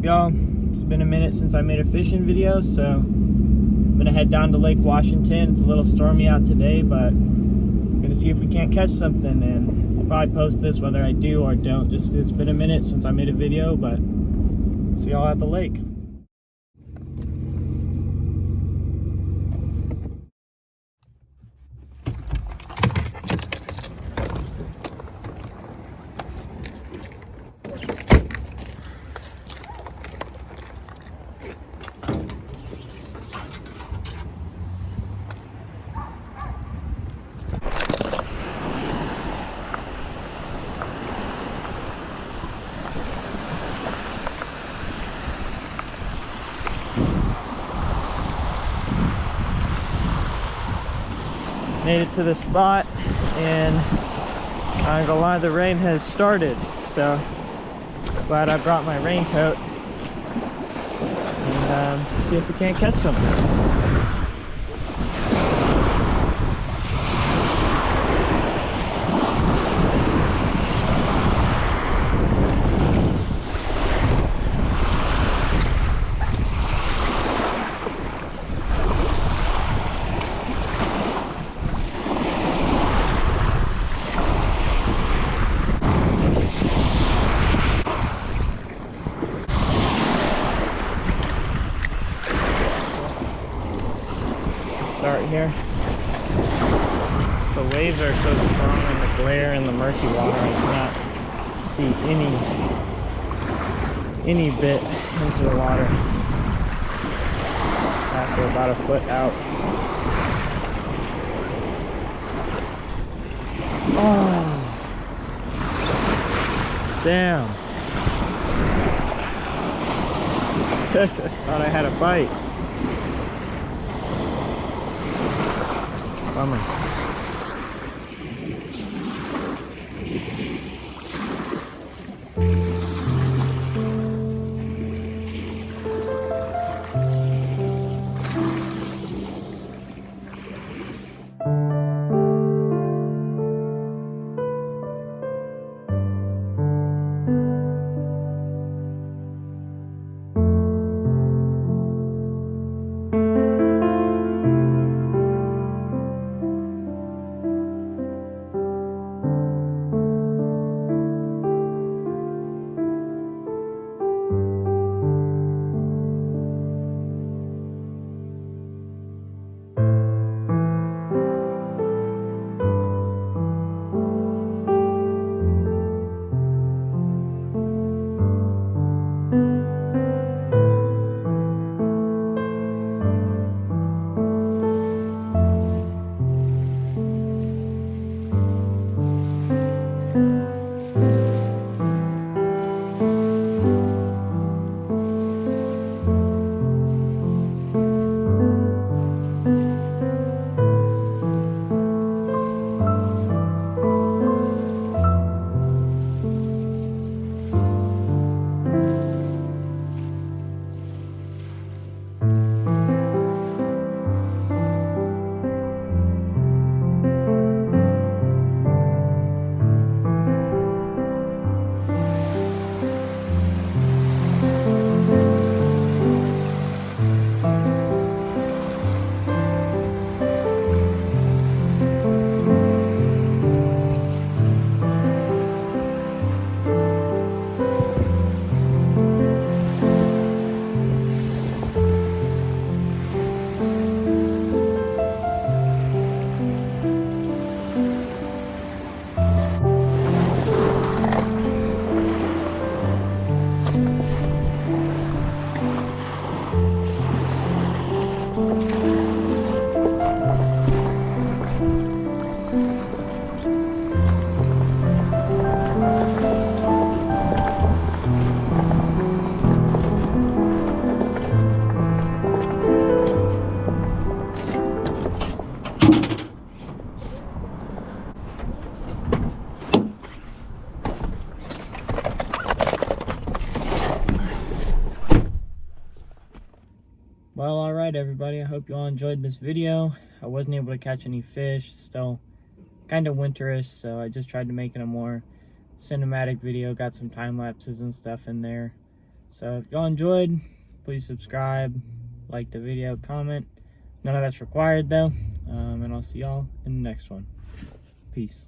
y'all? It's been a minute since I made a fishing video, so I'm gonna head down to Lake Washington. It's a little stormy out today, but I'm gonna see if we can't catch something, and I'll probably post this whether I do or don't, just 'cause it's been a minute since I made a video. But see y'all at the lake. Made it to the spot, and I'm not gonna lie, the rain has started, so glad I brought my raincoat, and see if we can't catch something. Start here. The waves are so strong in the glare and the murky water, I cannot see any bit into the water after about a foot out. Oh, damn. Thought I had a bite. Bummer. Well, alright everybody, I hope you all enjoyed this video. I wasn't able to catch any fish, still kind of winterish, so I just tried to make it a more cinematic video, got some time lapses and stuff in there. So if y'all enjoyed, please subscribe, like the video, comment. None of that's required though. And I'll see y'all in the next one. Peace.